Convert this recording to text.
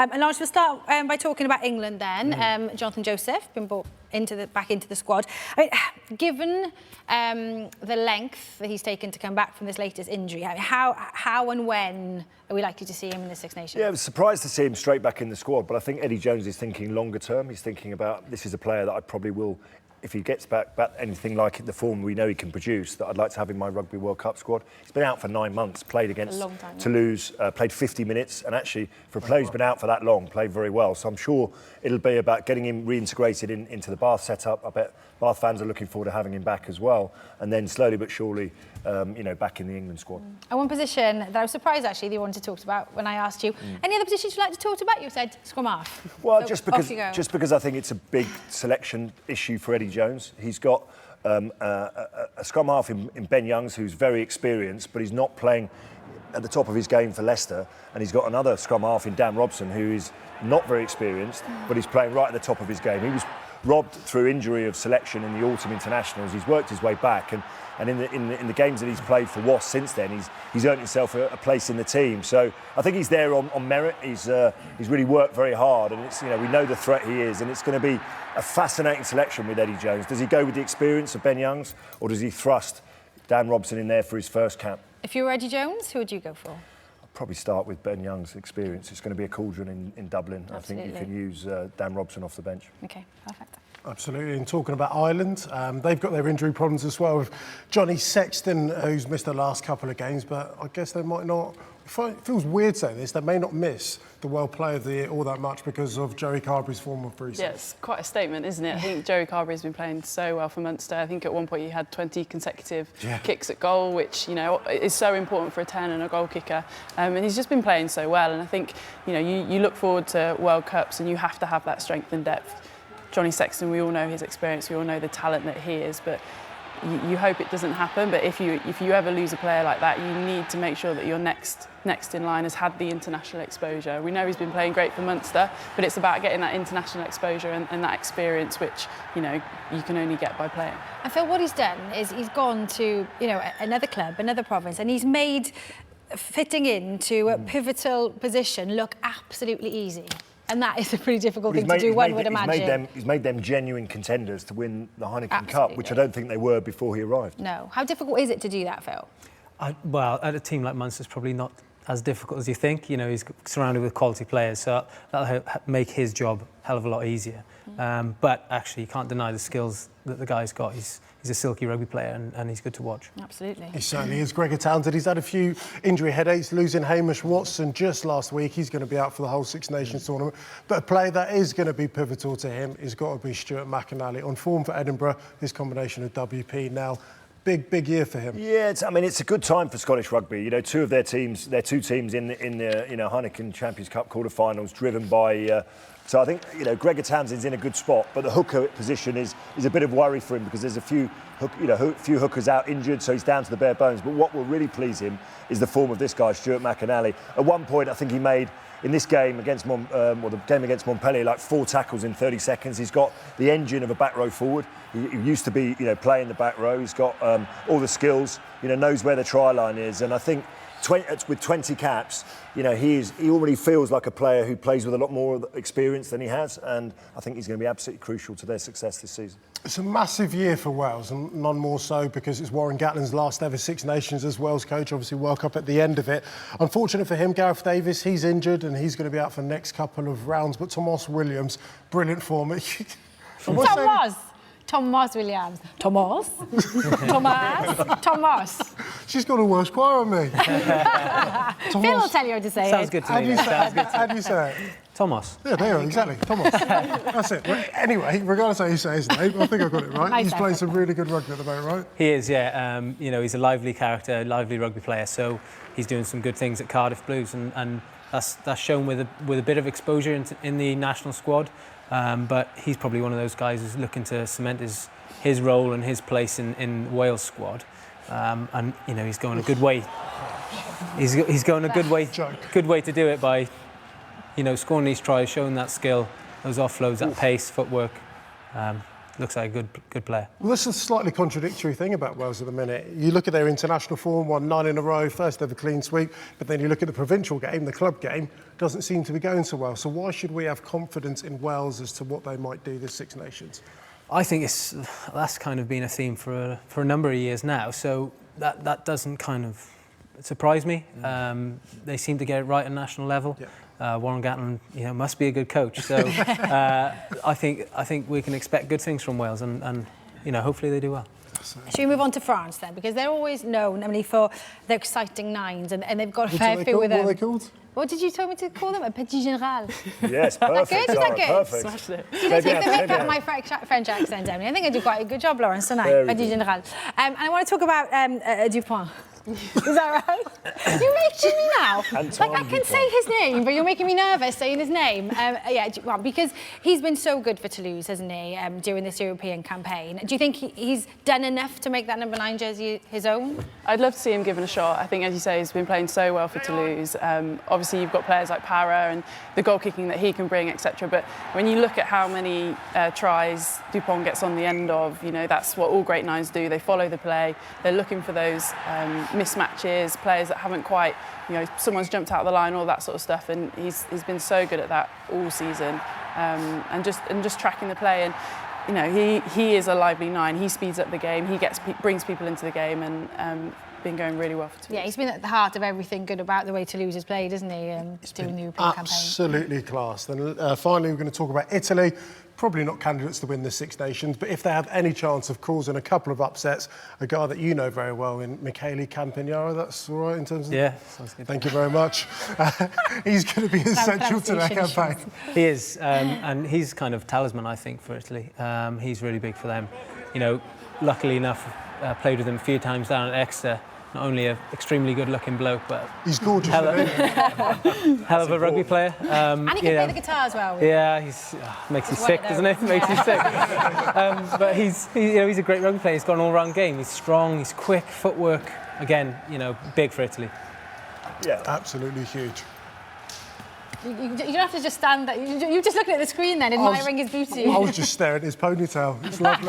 And Lawrence, we'll start by talking about England then. Jonathan Joseph been brought back into the squad. I mean, given the length that he's taken to come back from this latest injury, I mean, how and when are we likely to see him in the Six Nations? Yeah, I was surprised to see him straight back in the squad, but I think Eddie Jones is thinking longer term. He's thinking about, this is a player that I probably will, if he gets back anything like the form we know he can produce, that I'd like to have in my Rugby World Cup squad. He's been out for 9 months, played against Toulouse, played 50 minutes, and actually, for a player who's been out for that long, played very well. So I'm sure it'll be about getting him reintegrated into the Bath setup. I bet Bath fans are looking forward to having him back as well. And then slowly but surely, back in the England squad. And one position that I was surprised, actually, that you wanted to talk about when I asked you, any other positions you'd like to talk about? You said scrum-half. Well, so just because I think it's a big selection issue for Eddie Jones. He's got a scrum-half in Ben Youngs, who's very experienced, but he's not playing at the top of his game for Leicester. And he's got another scrum-half in Dan Robson, who is not very experienced, but he's playing right at the top of his game. He was robbed through injury of selection in the autumn internationals. He's worked his way back, and in the games that he's played for Wasps since then, he's earned himself a place in the team. So I think he's there on merit. He's really worked very hard, and it's, we know the threat he is, and it's going to be a fascinating selection with Eddie Jones. Does he go with the experience of Ben Youngs, or does he thrust Dan Robson in there for his first cap? If you were Eddie Jones, who would you go for? I'd probably start with Ben Youngs' experience. It's going to be a cauldron in Dublin. Absolutely. I think you can use Dan Robson off the bench. OK, perfect. Absolutely. And talking about Ireland, they've got their injury problems as well with Johnny Sexton, who's missed the last couple of games, but I guess they might not. It feels weird saying this. They may not miss the World Player of the Year all that much because of Joey Carberry's form of recent. Yeah, it's quite a statement, isn't it? I think Joey Carberry's been playing so well for Munster. I think at one point he had 20 consecutive kicks at goal, which, is so important for a 10 and a goal kicker. And he's just been playing so well. And I think, you look forward to World Cups and you have to have that strength and depth. Johnny Sexton, we all know his experience, we all know the talent that he is, but you hope it doesn't happen. But if you ever lose a player like that, you need to make sure that your next in line has had the international exposure. We know he's been playing great for Munster, but it's about getting that international exposure and that experience, which you can only get by playing. I feel what he's done is he's gone to another club, another province, and he's made fitting into a pivotal position look absolutely easy. And that is a pretty difficult thing to do, one would imagine. He's made them genuine contenders to win the Heineken Cup, which I don't think they were before he arrived. No. How difficult is it to do that, Phil? Well, at a team like Munster, it's probably not as difficult as you think. He's surrounded with quality players, so that'll make his job a hell of a lot easier. But actually, you can't deny the skills that the guy's got. He's a silky rugby player and he's good to watch. Absolutely. He certainly is. Gregor Townsend, he's had a few injury headaches, losing Hamish Watson just last week. He's going to be out for the whole Six Nations tournament. But a player that is going to be pivotal to him has got to be Stuart McInally. On form for Edinburgh, his combination of WP now. Big year for him. Yeah, it's a good time for Scottish rugby. Two of their teams, their two teams in the Heineken Champions Cup quarter-finals, driven by. So I think Gregor Townsend's in a good spot, but the hooker position is a bit of worry for him because there's a few hookers out injured, so he's down to the bare bones. But what will really please him is the form of this guy, Stuart McInally. At one point, I think he made in this game against the game against Montpellier, like 4 tackles in 30 seconds. He's got the engine of a back row forward. He used to be playing the back row. He's got all the skills. Knows where the try line is, and I think. With 20 caps, he already feels like a player who plays with a lot more experience than he has, and I think he's going to be absolutely crucial to their success this season. It's a massive year for Wales, and none more so because it's Warren Gatland's last ever Six Nations as Wales coach, obviously World Cup at the end of it. Unfortunate for him, Gareth Davies, he's injured and he's going to be out for the next couple of rounds, but Tomas Williams, brilliant form. Tomas Williams. Thomas. She's got a worse choir on me. Phil will tell you how to say it. Sounds good to me. How do you say it? Thomas. Yeah, there you are, exactly. Thomas. That's it. Well, anyway, regardless of how you say his name, I think I got it right. He's playing some really good rugby at the moment, right? He is, yeah. He's a lively character, lively rugby player, so he's doing some good things at Cardiff Blues, and that's shown with a bit of exposure in the national squad. But he's probably one of those guys who's looking to cement his role and his place in Wales squad. And he's going a good way. He's going a good way to do it by scoring these tries, showing that skill, those offloads, that pace, footwork. looks like a good player. Well, this is a slightly contradictory thing about Wales at the minute. You look at their international form, won 9 in a row, first ever clean sweep, but then you look at the provincial game, the club game, doesn't seem to be going so well. So why should we have confidence in Wales as to what they might do this Six Nations? I think that's kind of been a theme for a number of years now. So that doesn't kind of surprise me. They seem to get it right at national level. Yeah. Warren Gatland, must be a good coach. So I think we can expect good things from Wales, and hopefully they do well. Should we move on to France then? Because they're always known, for their exciting nines, and they've got a fair few with them. What are they called? What did you tell me to call them? A petit général. Yes, perfect. Is that good? Perfect. Smashed it. You don't take the mick out of my French accent, Emily. I think I do quite a good job, Lawrence, tonight. Petit général. And I want to talk about Dupont. Is that right? You're making me now. I can say his name, but you're making me nervous saying his name. Because he's been so good for Toulouse, hasn't he, during this European campaign. Do you think he's done enough to make that number 9 jersey his own? I'd love to see him given a shot. I think, as you say, he's been playing so well for Toulouse. Obviously, you've got players like Para and the goal kicking that he can bring, etc. But when you look at how many tries Dupont gets on the end of, that's what all great nines do. They follow the play. They're looking for those mismatches, players that haven't quite, someone's jumped out of the line, all that sort of stuff, and he's been so good at that all season, and just tracking the play, and he is a lively 9. He speeds up the game, brings people into the game, and been going really well for Toulouse. Yeah, he's been at the heart of everything good about the way Toulouse has played, isn't he, during the European campaign? Absolutely class. Then finally, we're going to talk about Italy. Probably not candidates to win the Six Nations, but if they have any chance of causing a couple of upsets, a guy that you know very well in Michele Campagnaro, that's all right in terms of... Yeah, sounds good. Thank you very much. He's going to be essential to their campaign. He is, and he's kind of talisman, I think, for Italy. He's really big for them. Luckily enough, played with him a few times down at Exeter. Not only an extremely good-looking bloke, but he's gorgeous. Hell of a rugby player. And he can play the guitar as well. Yeah, makes you sick, doesn't it? Makes you sick. But he's a great rugby player. He's got an all-round game. He's strong. He's quick. Footwork. Again, big for Italy. Yeah, absolutely huge. You don't have to just stand there. You're just looking at the screen then, admiring his beauty. I was just staring at his ponytail. It's lovely.